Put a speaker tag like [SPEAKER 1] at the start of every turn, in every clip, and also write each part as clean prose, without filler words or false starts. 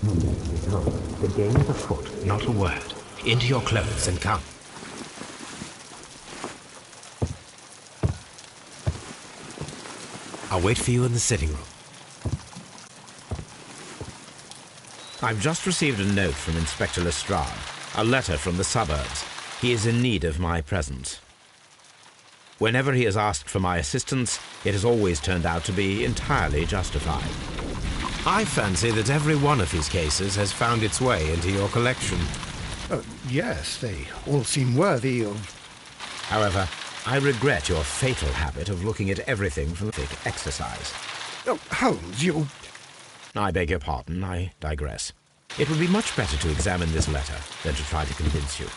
[SPEAKER 1] No, the game is afoot. Not a word. Into your clothes and come. I'll wait for you in the sitting room. I've just received a note from Inspector Lestrade, a letter from the suburbs. He is in need of my presence. Whenever he has asked for my assistance, it has always turned out to be entirely justified. I fancy that every one of his cases has found its way into your collection.
[SPEAKER 2] Yes, they all seem worthy of...
[SPEAKER 1] However, I regret your fatal habit of looking at everything from thick exercise.
[SPEAKER 2] Oh, Holmes, you...
[SPEAKER 1] I beg your pardon, I digress. It would be much better to examine this letter than to try to convince you.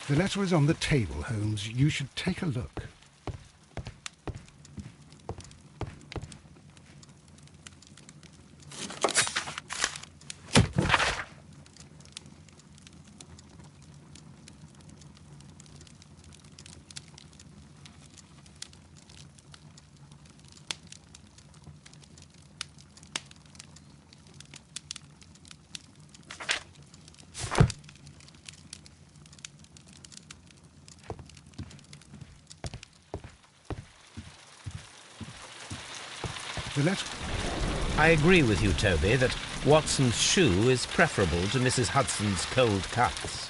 [SPEAKER 2] The letter is on the table, Holmes. You should take a look.
[SPEAKER 1] I agree with you, Toby, that Watson's shoe is preferable to Mrs. Hudson's cold cuts.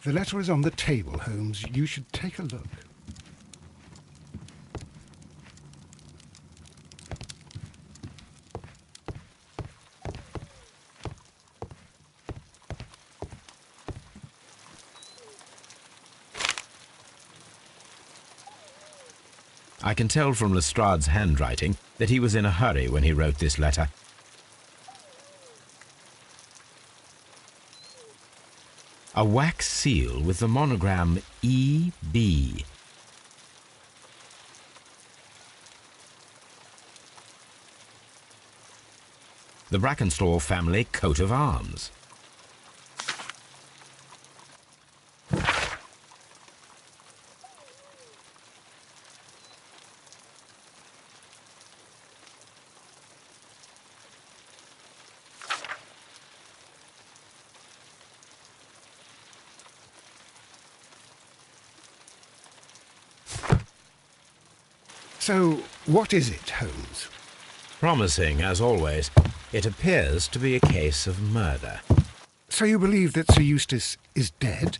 [SPEAKER 2] The letter is on the table, Holmes. You should take a look.
[SPEAKER 1] I can tell from Lestrade's handwriting that he was in a hurry when he wrote this letter. A wax seal with the monogram E.B. The Brackenstall family coat of arms.
[SPEAKER 2] So, what is it, Holmes?
[SPEAKER 1] Promising, as always. It appears to be a case of murder.
[SPEAKER 2] So you believe that Sir Eustace is dead?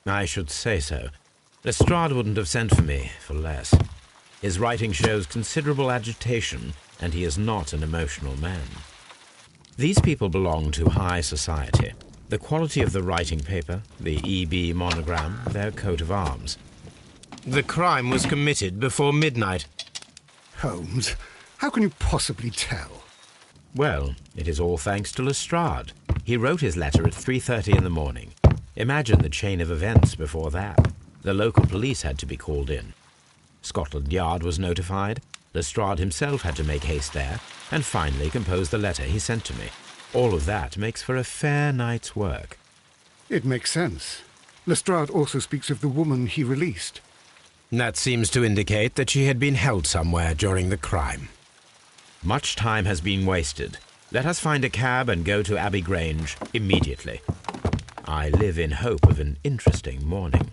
[SPEAKER 1] I should say so. Lestrade wouldn't have sent for me for less. His writing shows considerable agitation, and he is not an emotional man. These people belong to high society. The quality of the writing paper, the E.B. monogram, their coat of arms. The crime was committed before midnight.
[SPEAKER 2] Holmes, how can you possibly tell?
[SPEAKER 1] Well, it is all thanks to Lestrade. He wrote his letter at 3:30 in the morning. Imagine the chain of events before that. The local police had to be called in. Scotland Yard was notified. Lestrade himself had to make haste there, and finally compose the letter he sent to me. All of that makes for a fair night's work.
[SPEAKER 2] It makes sense. Lestrade also speaks of the woman he released.
[SPEAKER 1] That seems to indicate that she had been held somewhere during the crime. Much time has been wasted. Let us find a cab and go to Abbey Grange immediately. I live in hope of an interesting morning.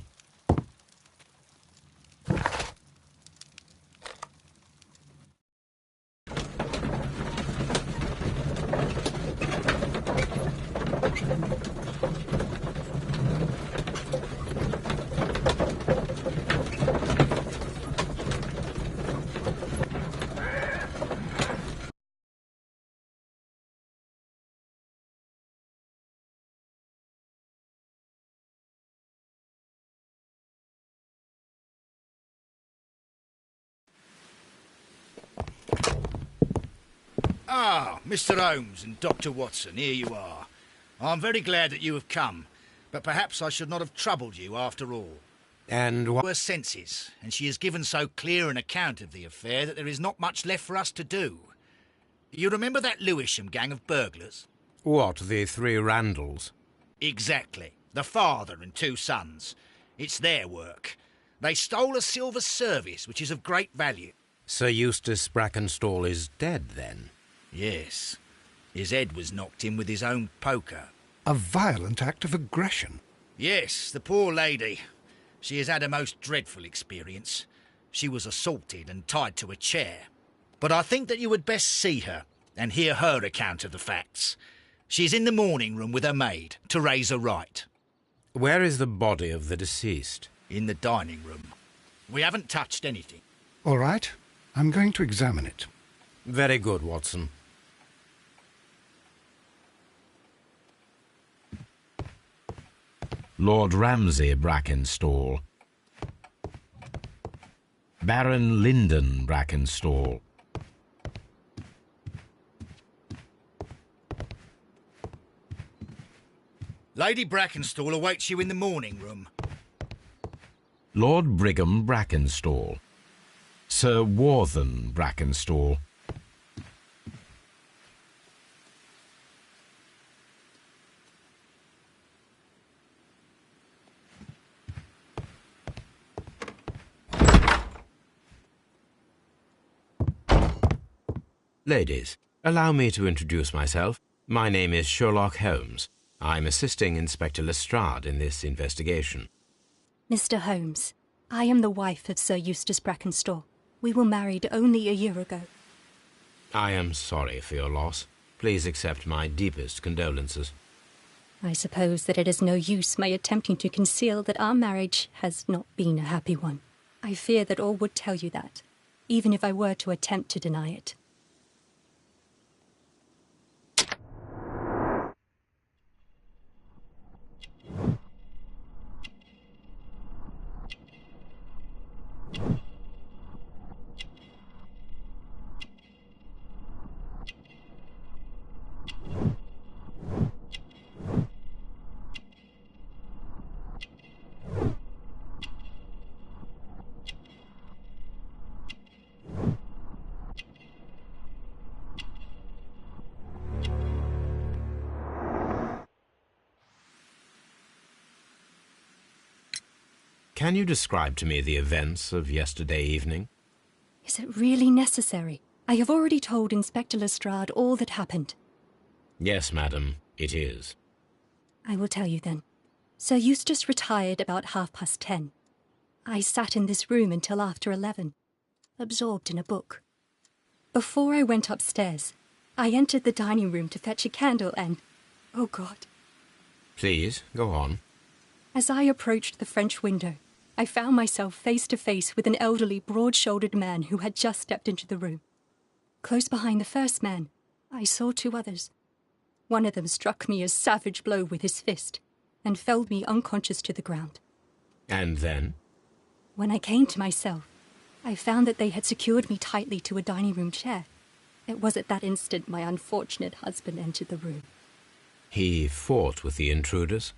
[SPEAKER 3] Ah, Mr. Holmes and Dr. Watson, here you are. I'm very glad that you have come, but perhaps I should not have troubled you after all.
[SPEAKER 1] And what?
[SPEAKER 3] Her senses, and she has given so clear an account of the affair that there is not much left for us to do. You remember that Lewisham gang of burglars?
[SPEAKER 1] What, the three Randalls?
[SPEAKER 3] Exactly. The father and two sons. It's their work. They stole a silver service, which is of great value.
[SPEAKER 1] Sir Eustace Brackenstall is dead, then?
[SPEAKER 3] Yes. His head was knocked in with his own poker.
[SPEAKER 2] A violent act of aggression.
[SPEAKER 3] Yes, the poor lady. She has had a most dreadful experience. She was assaulted and tied to a chair. But I think that you would best see her and hear her account of the facts. She's in the morning room with her maid, Teresa Wright.
[SPEAKER 1] Where is the body of the deceased?
[SPEAKER 3] In the dining room. We haven't touched anything.
[SPEAKER 2] All right, I'm going to examine it.
[SPEAKER 1] Very good, Watson. Lord Ramsay Brackenstall. Baron Lyndon Brackenstall.
[SPEAKER 3] Lady Brackenstall awaits you in the morning room.
[SPEAKER 1] Lord Brigham Brackenstall. Sir Warthen Brackenstall. Ladies, allow me to introduce myself. My name is Sherlock Holmes. I'm assisting Inspector Lestrade in this investigation.
[SPEAKER 4] Mr. Holmes, I am the wife of Sir Eustace Brackenstall. We were married only a year ago.
[SPEAKER 1] I am sorry for your loss. Please accept my deepest condolences.
[SPEAKER 4] I suppose that it is no use my attempting to conceal that our marriage has not been a happy one. I fear that all would tell you that, even if I were to attempt to deny it.
[SPEAKER 1] Can you describe to me the events of yesterday evening?
[SPEAKER 4] Is it really necessary? I have already told Inspector Lestrade all that happened.
[SPEAKER 1] Yes, madam, it is.
[SPEAKER 4] I will tell you then. Sir Eustace retired about 10:30. I sat in this room until after 11, absorbed in a book. Before I went upstairs, I entered the dining room to fetch a candle and... oh God.
[SPEAKER 1] Please, go on.
[SPEAKER 4] As I approached the French window, I found myself face to face with an elderly, broad-shouldered man who had just stepped into the room. Close behind the first man, I saw two others. One of them struck me a savage blow with his fist and felled me unconscious to the ground.
[SPEAKER 1] And then?
[SPEAKER 4] When I came to myself, I found that they had secured me tightly to a dining room chair. It was at that instant my unfortunate husband entered the room.
[SPEAKER 1] He fought with the intruders?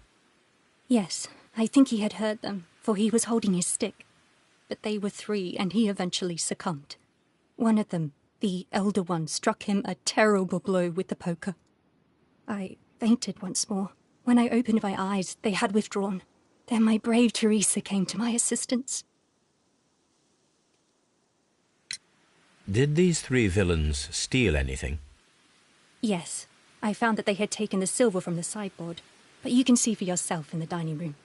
[SPEAKER 4] Yes, I think he had heard them, for he was holding his stick. But they were three, and he eventually succumbed. One of them, the elder one, struck him a terrible blow with the poker. I fainted once more. When I opened my eyes, they had withdrawn. Then my brave Teresa came to my assistance.
[SPEAKER 1] Did these three villains steal anything?
[SPEAKER 4] Yes, I found that they had taken the silver from the sideboard, but you can see for yourself in the dining room.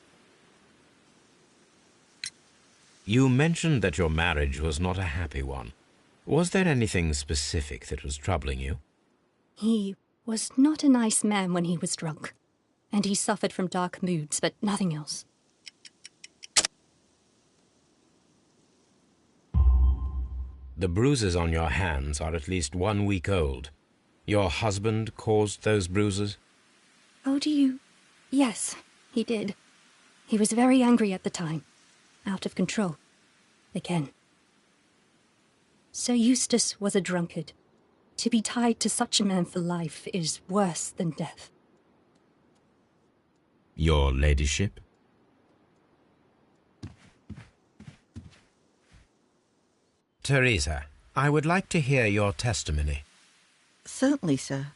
[SPEAKER 1] You mentioned that your marriage was not a happy one. Was there anything specific that was troubling you?
[SPEAKER 4] He was not a nice man when he was drunk, and he suffered from dark moods, but nothing else.
[SPEAKER 1] The bruises on your hands are at least 1 week old. Your husband caused those bruises?
[SPEAKER 4] Oh, do you... Yes, he did. He was very angry at the time. Out of control. Again. Sir Eustace was a drunkard. To be tied to such a man for life is worse than death.
[SPEAKER 1] Your ladyship? Teresa, I would like to hear your testimony.
[SPEAKER 5] Certainly, sir.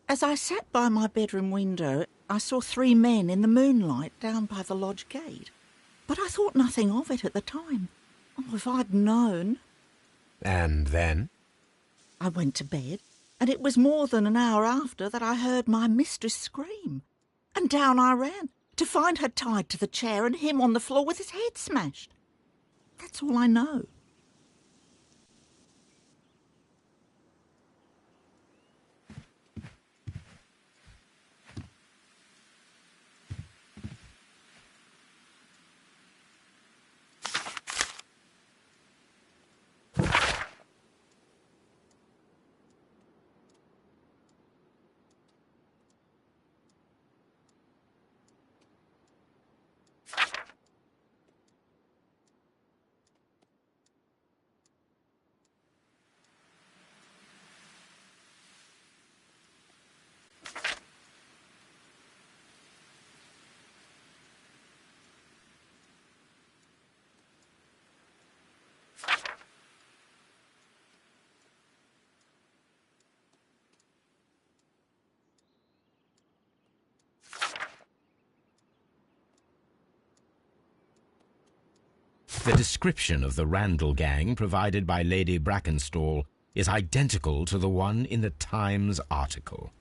[SPEAKER 5] As I sat by my bedroom window, I saw 3 men in the moonlight down by the lodge gate. But I thought nothing of it at the time. Oh, if I'd known.
[SPEAKER 1] And then?
[SPEAKER 5] I went to bed, and it was more than an hour after that I heard my mistress scream. And down I ran, to find her tied to the chair and him on the floor with his head smashed. That's all I know.
[SPEAKER 1] The description of the Randall gang provided by Lady Brackenstall is identical to the one in the Times article.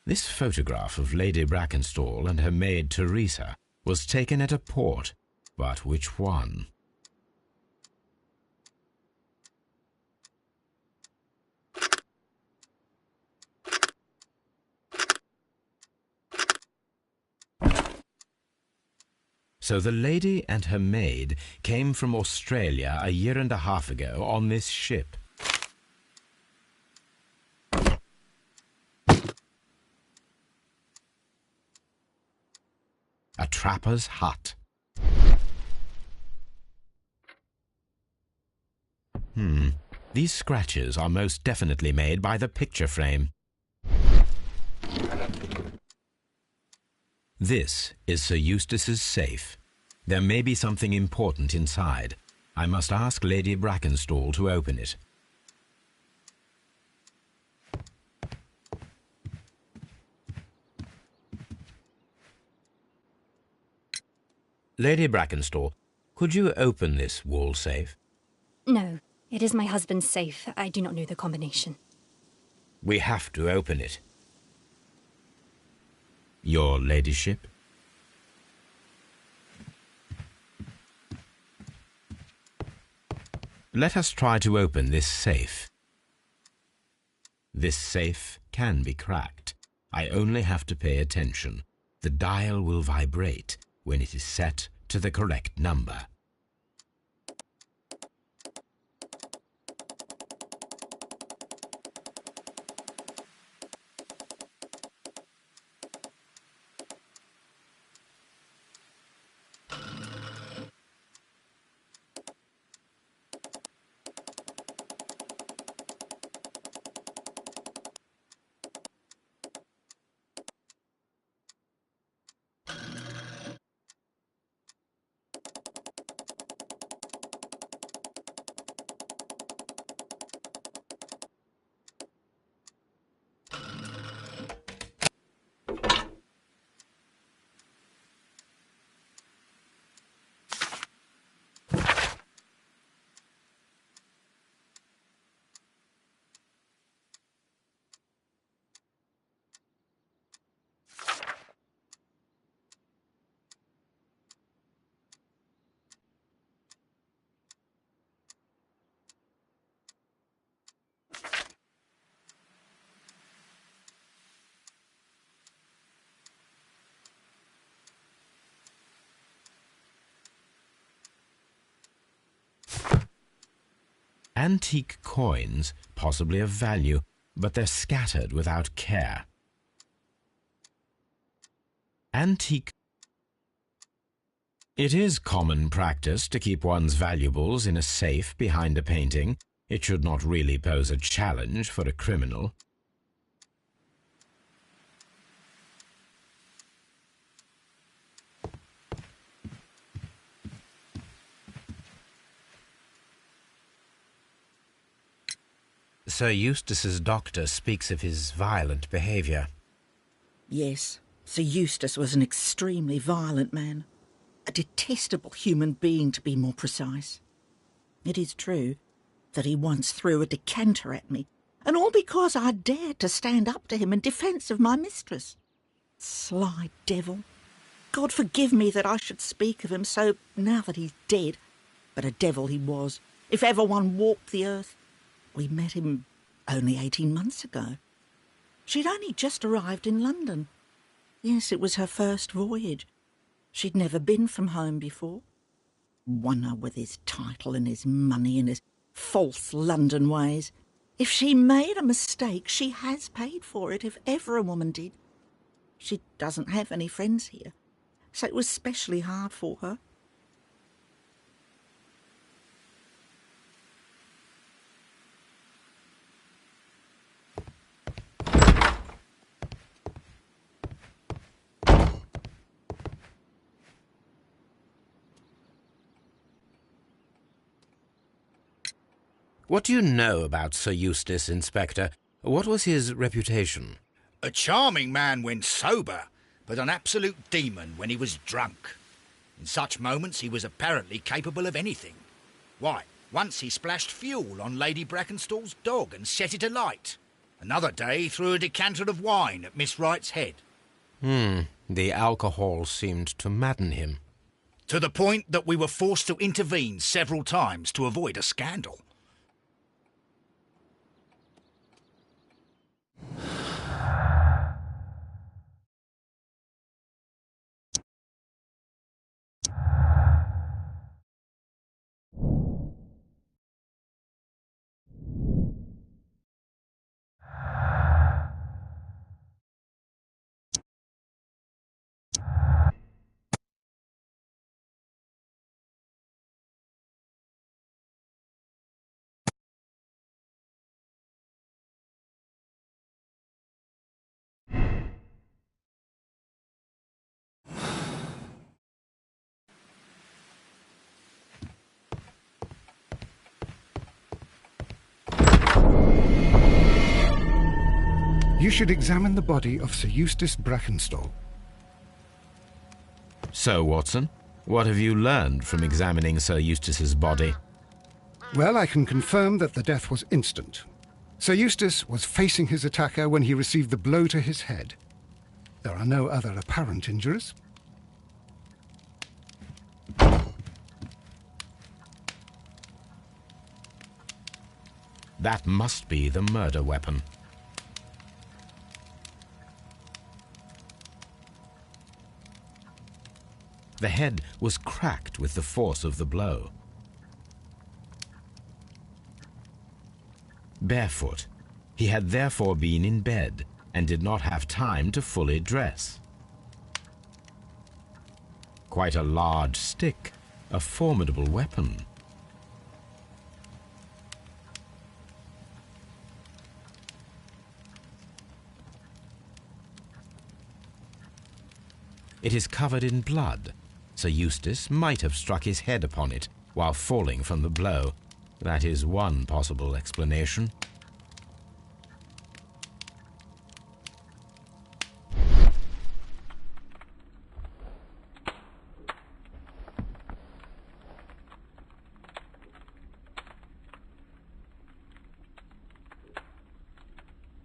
[SPEAKER 1] This photograph of Lady Brackenstall and her maid Teresa was taken at a port, but which one? So the lady and her maid came from Australia a year and a half ago on this ship. A trapper's hut. These scratches are most definitely made by the picture frame. This is Sir Eustace's safe. There may be something important inside. I must ask Lady Brackenstall to open it. Lady Brackenstall, could you open this wall safe?
[SPEAKER 4] No, it is my husband's safe. I do not know the combination.
[SPEAKER 1] We have to open it. Your ladyship? Let us try to open this safe. This safe can be cracked. I only have to pay attention. The dial will vibrate when it is set to the correct number. Antique coins, possibly of value, but they're scattered without care. Antique. It is common practice to keep one's valuables in a safe behind a painting. It should not really pose a challenge for a criminal.
[SPEAKER 6] Sir Eustace's doctor speaks of his violent behaviour.
[SPEAKER 5] Yes, Sir Eustace was an extremely violent man. A detestable human being, to be more precise. It is true that he once threw a decanter at me, and all because I dared to stand up to him in defence of my mistress. Sly devil. God forgive me that I should speak of him so now that he's dead, but a devil he was, if ever one walked the earth. We met him only 18 months ago. She'd only just arrived in London. Yes, it was her first voyage. She'd never been from home before. Wonder with his title and his money and his false London ways. If she made a mistake, she has paid for it, if ever a woman did. She doesn't have any friends here, so it was specially hard for her.
[SPEAKER 6] What do you know about Sir Eustace, Inspector? What was his reputation?
[SPEAKER 3] A charming man when sober, but an absolute demon when he was drunk. In such moments he was apparently capable of anything. Why, once he splashed fuel on Lady Brackenstall's dog and set it alight. Another day he threw a decanter of wine at Miss Wright's head.
[SPEAKER 6] The alcohol seemed to madden him.
[SPEAKER 3] To the point that we were forced to intervene several times to avoid a scandal.
[SPEAKER 2] You should examine the body of Sir Eustace Brackenstall.
[SPEAKER 1] So, Watson, what have you learned from examining Sir Eustace's body?
[SPEAKER 2] Well, I can confirm that the death was instant. Sir Eustace was facing his attacker when he received the blow to his head. There are no other apparent injuries.
[SPEAKER 1] That must be the murder weapon. The head was cracked with the force of the blow. Barefoot, he had therefore been in bed and did not have time to fully dress. Quite a large stick, a formidable weapon. It is covered in blood. Sir Eustace might have struck his head upon it while falling from the blow. That is one possible explanation.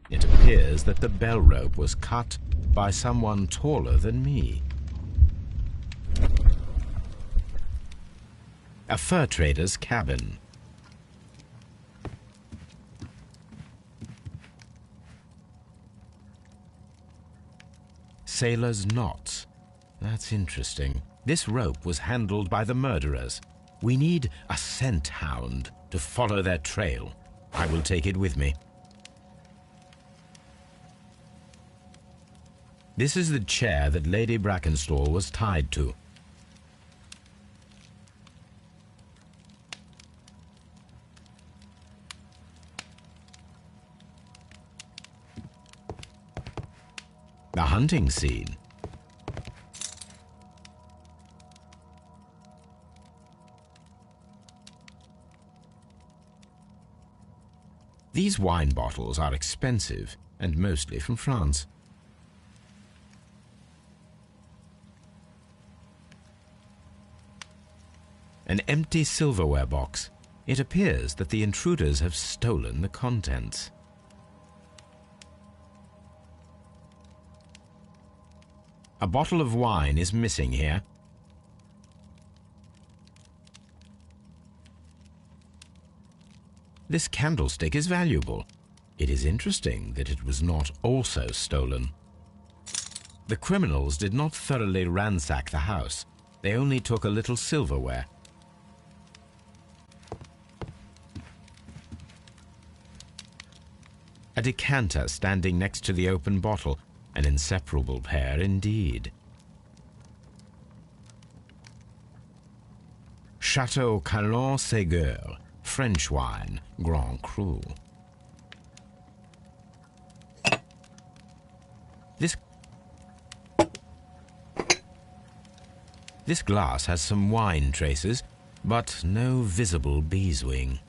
[SPEAKER 1] It appears that the bell rope was cut by someone taller than me. A fur trader's cabin. Sailor's knots. That's interesting. This rope was handled by the murderers. We need a scent hound to follow their trail. I will take it with me. This is the chair that Lady Brackenstall was tied to. The hunting scene. These wine bottles are expensive and mostly from France. An empty silverware box. It appears that the intruders have stolen the contents. A bottle of wine is missing here. This candlestick is valuable. It is interesting that it was not also stolen. The criminals did not thoroughly ransack the house. They only took a little silverware. A decanter standing next to the open bottle. An inseparable pair indeed. Chateau Calon-Ségur, French wine, Grand Cru. This glass has some wine traces, but no visible beeswing.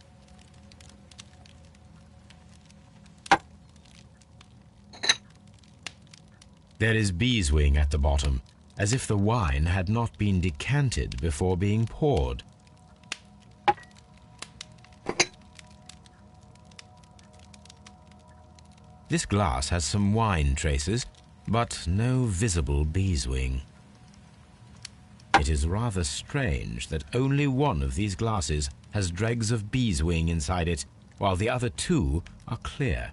[SPEAKER 1] There is beeswing at the bottom, as if the wine had not been decanted before being poured. This glass has some wine traces, but no visible beeswing. It is rather strange that only one of these glasses has dregs of beeswing inside it, while the other two are clear.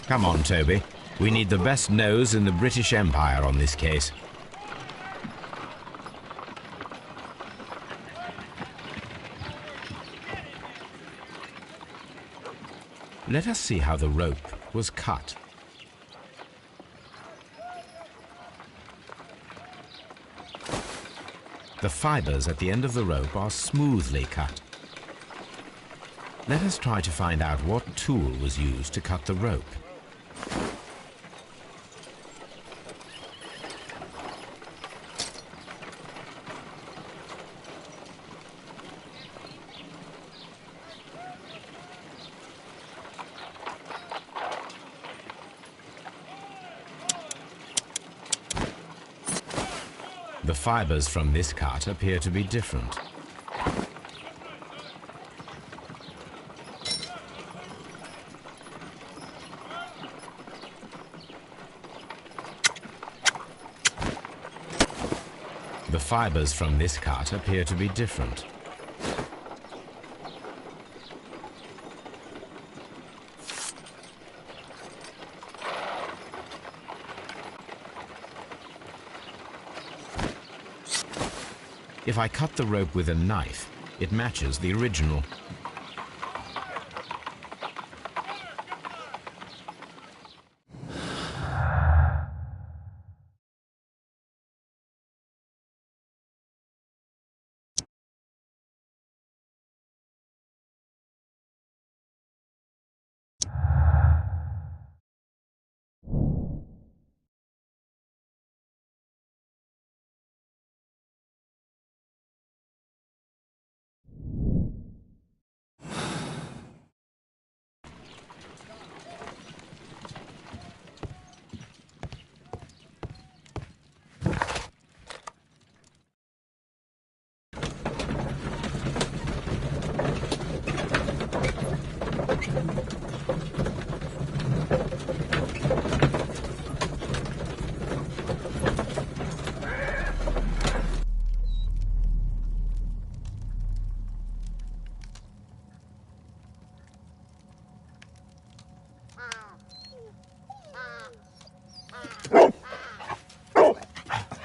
[SPEAKER 1] Come on, Toby. We need the best nose in the British Empire on this case. Let us see how the rope was cut. The fibers at the end of the rope are smoothly cut. Let us try to find out what tool was used to cut the rope. The fibres from this cut appear to be different. The fibres from this cut appear to be different. If I cut the rope with a knife, it matches the original.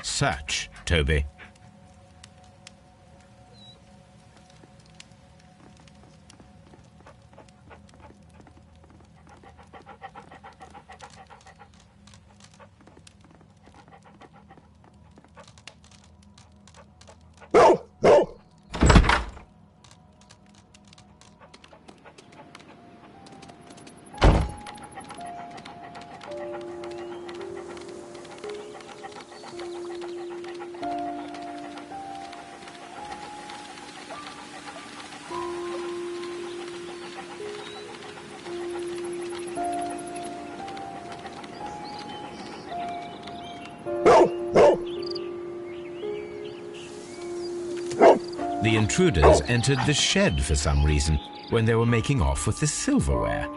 [SPEAKER 1] Search, Toby. The intruders entered the shed for some reason when they were making off with the silverware.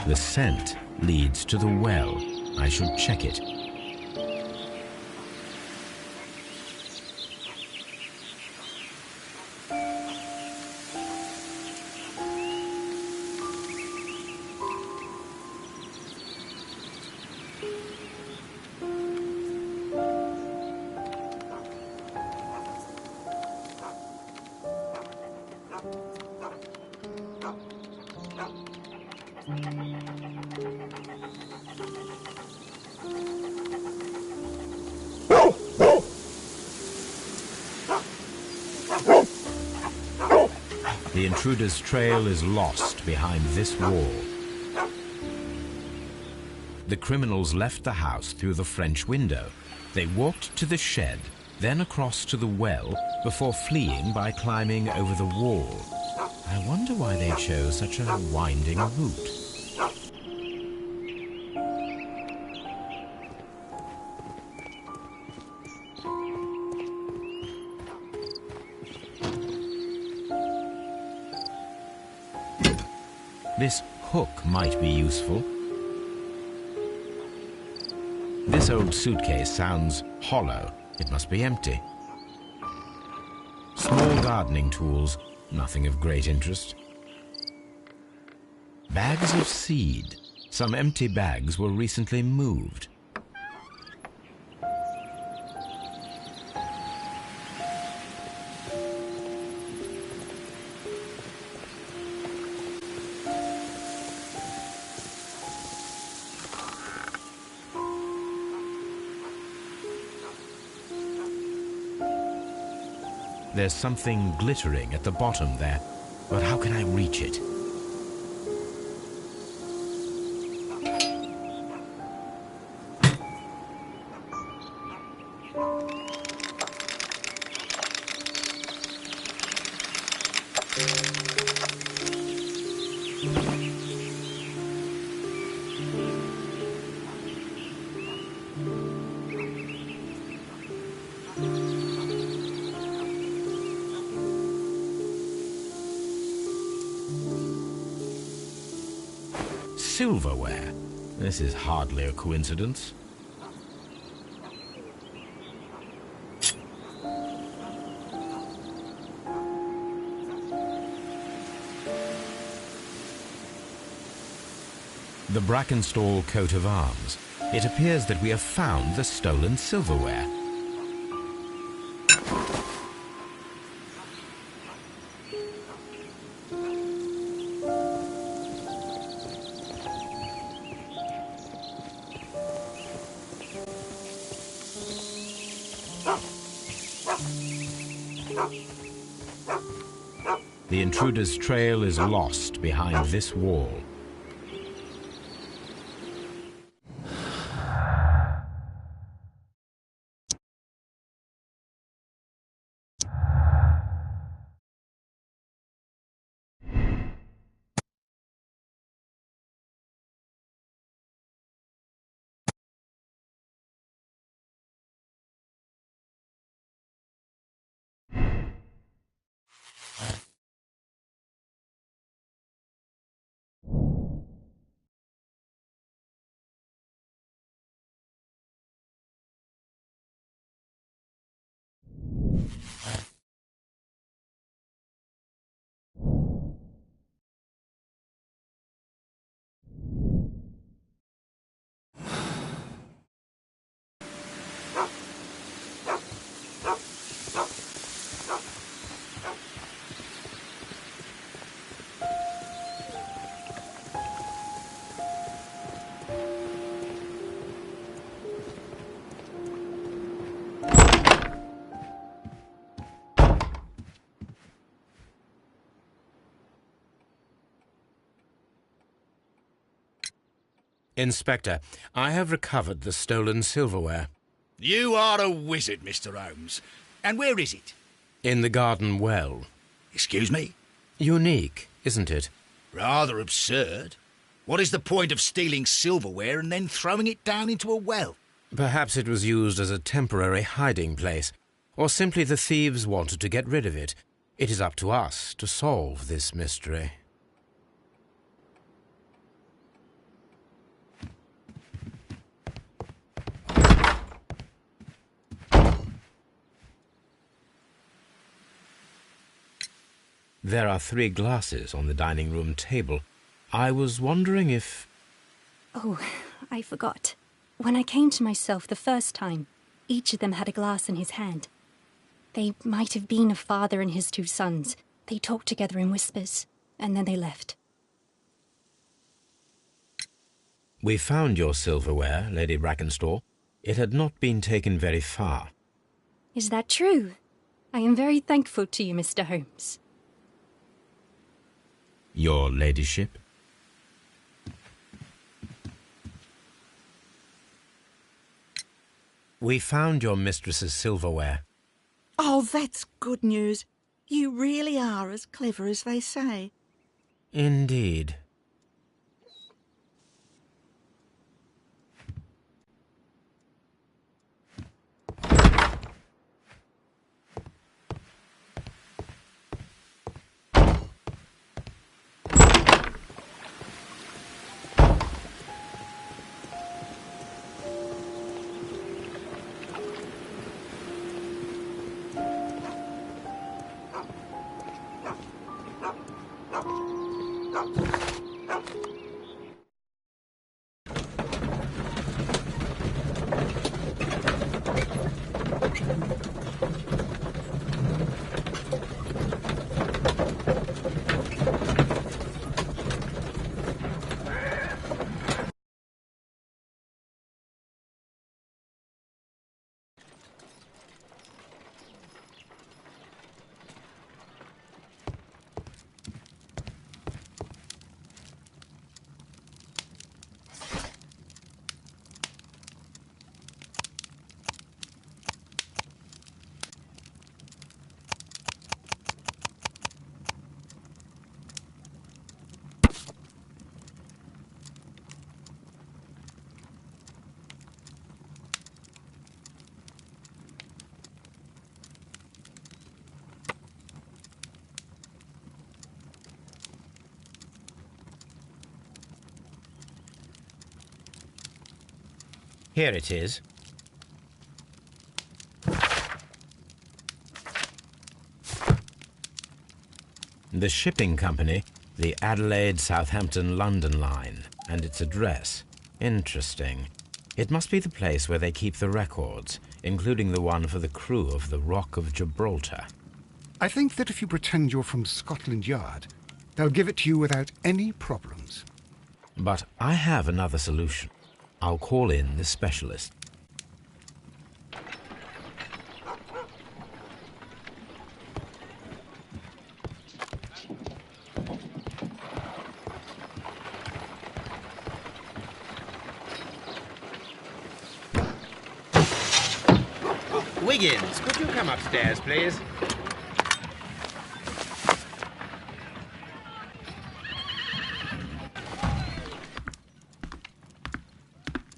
[SPEAKER 1] The scent leads to the well. I should check it. The intruder's trail is lost behind this wall. The criminals left the house through the French window. They walked to the shed, then across to the well, before fleeing by climbing over the wall. I wonder why they chose such a winding route. This hook might be useful. This old suitcase sounds hollow. It must be empty. Small gardening tools, nothing of great interest. Bags of seed. Some empty bags were recently moved. There's something glittering at the bottom there, but how can I reach it? Silverware. This is hardly a coincidence. The Brackenstall coat of arms. It appears that we have found the stolen silverware. The intruder's trail is lost behind this wall. Inspector, I have recovered the stolen silverware.
[SPEAKER 3] You are a wizard, Mr. Holmes. And where is it?
[SPEAKER 1] In the garden well.
[SPEAKER 3] Excuse me?
[SPEAKER 1] Unique, isn't it?
[SPEAKER 3] Rather absurd. What is the point of stealing silverware and then throwing it down into a well?
[SPEAKER 1] Perhaps it was used as a temporary hiding place, or simply the thieves wanted to get rid of it. It is up to us to solve this mystery. There are 3 glasses on the dining room table. I was wondering if...
[SPEAKER 4] Oh, I forgot. When I came to myself the first time, each of them had a glass in his hand. They might have been a father and his 2 sons. They talked together in whispers, and then they left.
[SPEAKER 1] We found your silverware, Lady Brackenstall. It had not been taken very far.
[SPEAKER 4] Is that true? I am very thankful to you, Mr. Holmes.
[SPEAKER 1] Your ladyship? We found your mistress's silverware.
[SPEAKER 5] Oh, that's good news. You really are as clever as they say.
[SPEAKER 1] Indeed. Here it is. The shipping company, the Adelaide, Southampton, London line, and its address. Interesting. It must be the place where they keep the records, including the one for the crew of the Rock of Gibraltar.
[SPEAKER 2] I think that if you pretend you're from Scotland Yard, they'll give it to you without any problems.
[SPEAKER 1] But I have another solution. I'll call in the specialist.
[SPEAKER 6] Wiggins, could you come upstairs, please?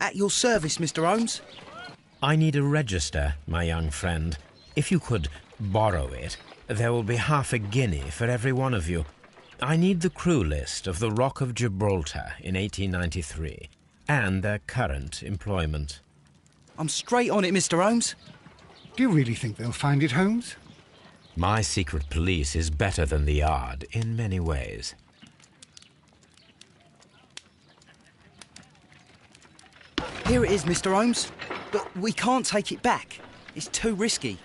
[SPEAKER 7] At your service, Mr. Holmes.
[SPEAKER 1] I need a register, my young friend. If you could borrow it, there will be half a guinea for every one of you. I need the crew list of the Rock of Gibraltar in 1893 and their current employment.
[SPEAKER 7] I'm straight on it, Mr. Holmes.
[SPEAKER 2] Do you really think they'll find it, Holmes?
[SPEAKER 1] My secret police is better than the Yard in many ways.
[SPEAKER 7] Here it is, Mr. Holmes. But we can't take it back. It's too risky.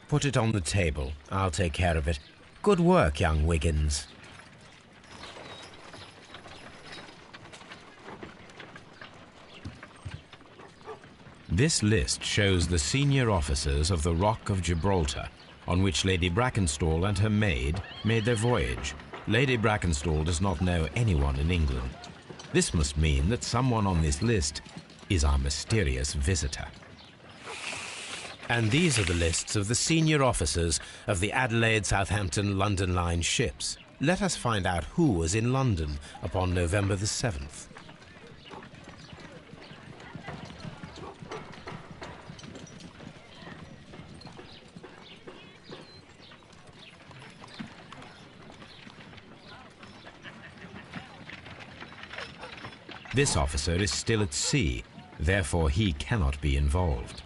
[SPEAKER 1] Put it on the table. I'll take care of it. Good work, young Wiggins. This list shows the senior officers of the Rock of Gibraltar, on which Lady Brackenstall and her maid made their voyage. Lady Brackenstall does not know anyone in England. This must mean that someone on this list is our mysterious visitor. And these are the lists of the senior officers of the Adelaide, Southampton, London line ships. Let us find out who was in London upon November the 7th. This officer is still at sea, therefore he cannot be involved.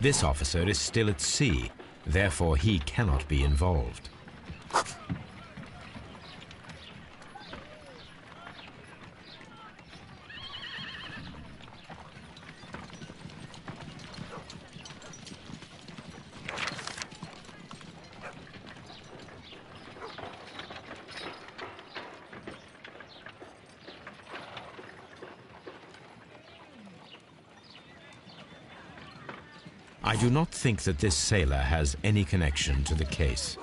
[SPEAKER 1] This officer is still at sea, therefore he cannot be involved. I do not think that this sailor has any connection to the case.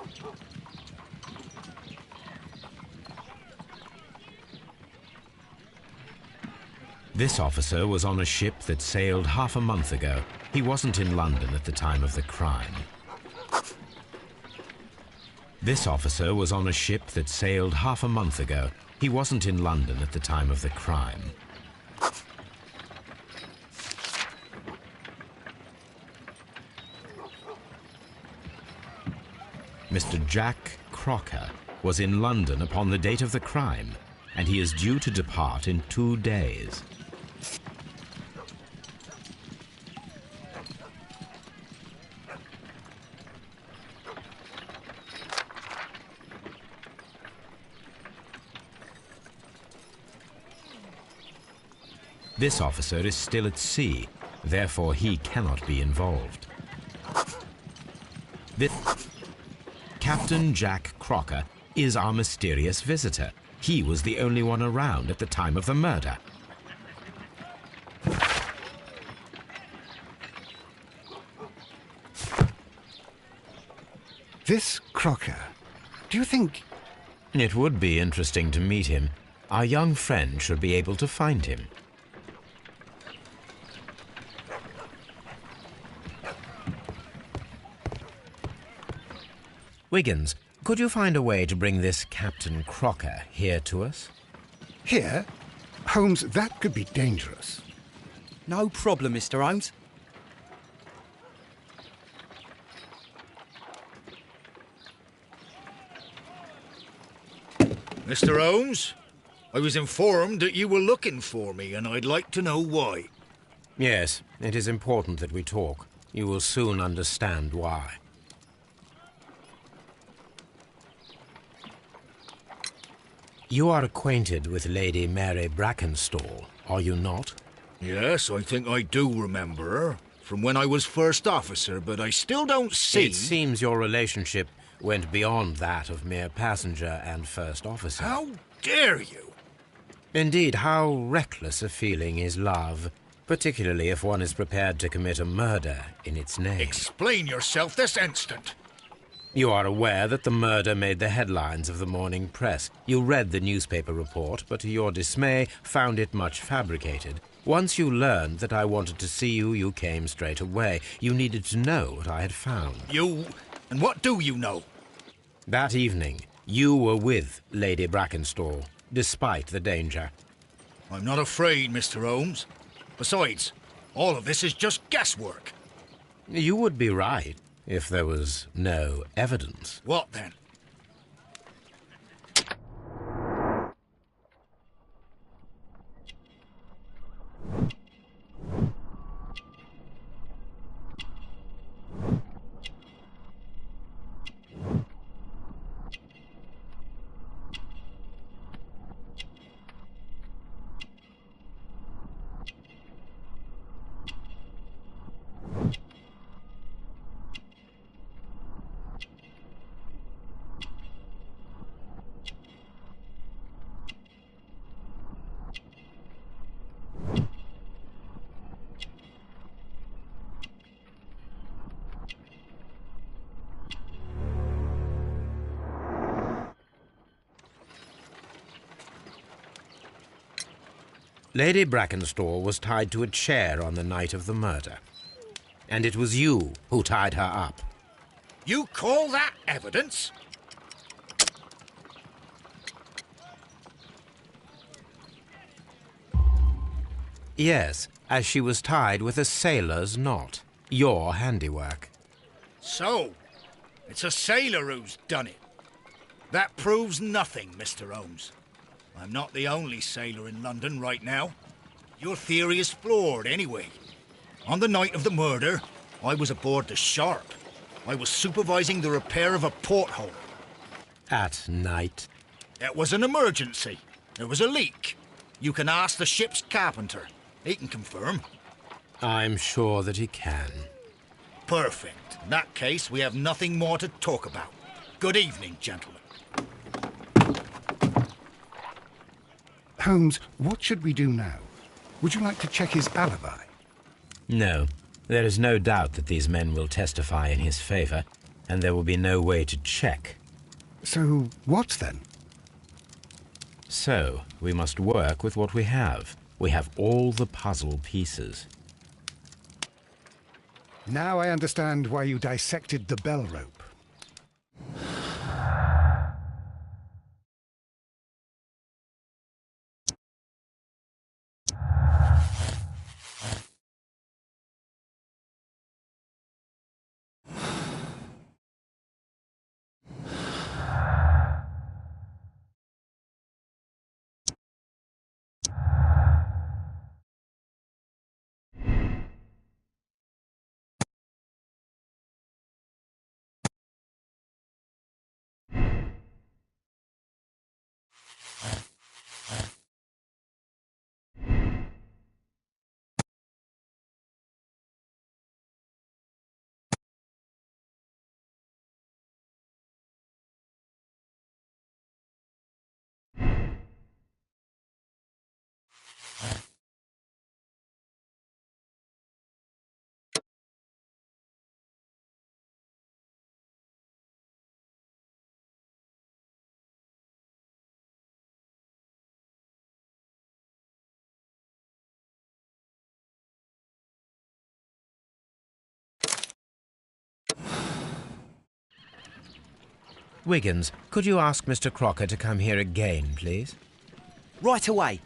[SPEAKER 1] This officer was on a ship that sailed half a month ago. He wasn't in London at the time of the crime. This officer was on a ship that sailed half a month ago. He wasn't in London at the time of the crime. Mr. Jack Crocker was in London upon the date of the crime, and he is due to depart in 2 days. This officer is still at sea, therefore he cannot be involved. Captain Jack Crocker is our mysterious visitor. He was the only one around at the time of the murder.
[SPEAKER 2] This Crocker, do you think...
[SPEAKER 1] It would be interesting to meet him. Our young friend should be able to find him. Wiggins, could you find a way to bring this Captain Crocker here to us?
[SPEAKER 2] Here? Holmes, that could be dangerous.
[SPEAKER 7] No problem, Mr. Holmes.
[SPEAKER 3] Mr. Holmes, I was informed that you were looking for me, and I'd like to know why.
[SPEAKER 6] Yes, it is important that we talk. You will soon understand why. You are acquainted with Lady Mary Brackenstall, are you not?
[SPEAKER 3] Yes, I think I do remember her, from when I was first officer, but I still don't see...
[SPEAKER 6] It seems your relationship went beyond that of mere passenger and first officer.
[SPEAKER 3] How dare you?
[SPEAKER 6] Indeed, how reckless a feeling is love, particularly if one is prepared to commit a murder in its name.
[SPEAKER 3] Explain yourself this instant.
[SPEAKER 6] You are aware that the murder made the headlines of the morning press. You read the newspaper report, but to your dismay, found it much fabricated. Once you learned that I wanted to see you, you came straight away. You needed to know what I had found.
[SPEAKER 3] You... and what do you know?
[SPEAKER 6] That evening, you were with Lady Brackenstall, despite the danger.
[SPEAKER 3] I'm not afraid, Mr. Holmes. Besides, all of this is just guesswork.
[SPEAKER 6] You would be right if there was no evidence.
[SPEAKER 3] What then?
[SPEAKER 6] Lady Brackenstall was tied to a chair on the night of the murder. And it was you who tied her up.
[SPEAKER 3] You call that evidence?
[SPEAKER 6] Yes, as she was tied with a sailor's knot. Your handiwork.
[SPEAKER 3] So, it's a sailor who's done it. That proves nothing, Mr. Holmes. I'm not the only sailor in London right now. Your theory is flawed anyway. On the night of the murder, I was aboard the Sharp. I was supervising the repair of a porthole.
[SPEAKER 6] At night?
[SPEAKER 3] It was an emergency. There was a leak. You can ask the ship's carpenter. He can confirm.
[SPEAKER 6] I'm sure that he can.
[SPEAKER 3] Perfect. In that case, we have nothing more to talk about. Good evening, gentlemen.
[SPEAKER 2] Holmes, what should we do now? Would you like to check his alibi?
[SPEAKER 1] No. There is no doubt that these men will testify in his favor, and there will be no way to check.
[SPEAKER 2] So, what then?
[SPEAKER 1] So, we must work with what we have. We have all the puzzle pieces.
[SPEAKER 2] Now I understand why you dissected the bell rope.
[SPEAKER 1] Wiggins, could you ask Mr. Crocker to come here again, please?
[SPEAKER 7] Right away.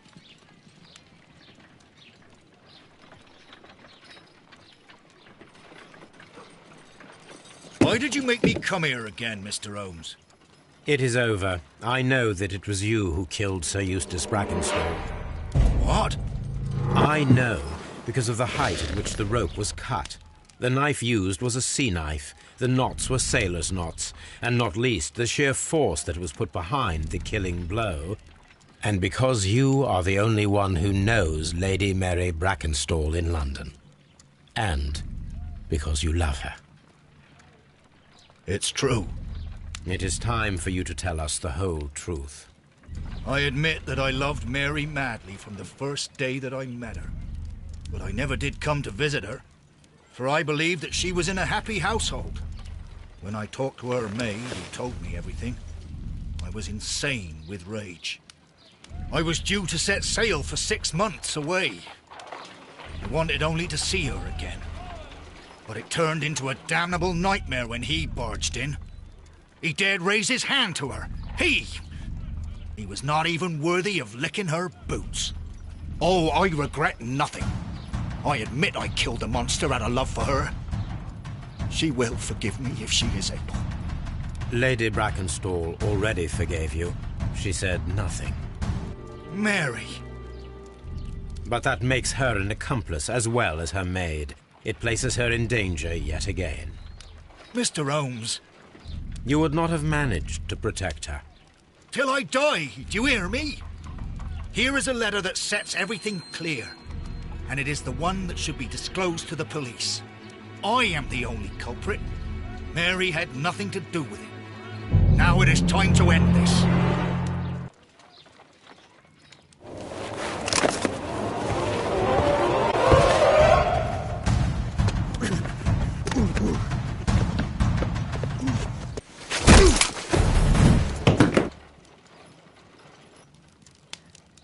[SPEAKER 3] Why did you make me come here again, Mr. Holmes?
[SPEAKER 6] It is over. I know that it was you who killed Sir Eustace Brackenstall.
[SPEAKER 3] What?
[SPEAKER 6] I know because of the height at which the rope was cut. The knife used was a sea knife. The knots were sailor's knots, and not least the sheer force that was put behind the killing blow. And because you are the only one who knows Lady Mary Brackenstall in London. And because you love her.
[SPEAKER 3] It's true.
[SPEAKER 6] It is time for you to tell us the whole truth.
[SPEAKER 3] I admit that I loved Mary madly from the first day that I met her. But I never did come to visit her, for I believed that she was in a happy household. When I talked to her maid, who told me everything, I was insane with rage. I was due to set sail for 6 months away. I wanted only to see her again. But it turned into a damnable nightmare when he barged in. He dared raise his hand to her. He was not even worthy of licking her boots. Oh, I regret nothing. I admit I killed the monster out of love for her. She will forgive me if she is able.
[SPEAKER 6] Lady Brackenstall already forgave you. She said nothing.
[SPEAKER 3] Mary.
[SPEAKER 6] But that makes her an accomplice as well as her maid. It places her in danger yet again.
[SPEAKER 3] Mr. Holmes.
[SPEAKER 6] You would not have managed to protect her.
[SPEAKER 3] Till I die, do you hear me? Here is a letter that sets everything clear, and it is the one that should be disclosed to the police. I am the only culprit. Mary had nothing to do with it. Now it is time to end this.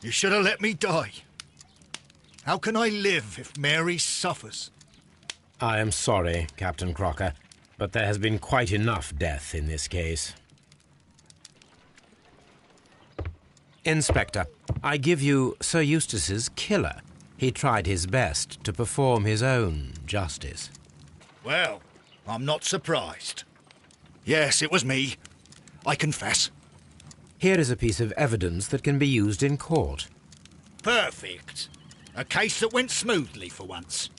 [SPEAKER 3] You should have let me die. How can I live if Mary suffers?
[SPEAKER 6] I am sorry, Captain Crocker, but there has been quite enough death in this case. Inspector, I give you Sir Eustace's killer. He tried his best to perform his own justice.
[SPEAKER 3] Well, I'm not surprised. Yes, it was me. I confess.
[SPEAKER 6] Here is a piece of evidence that can be used in court.
[SPEAKER 3] Perfect. A case that went smoothly for once.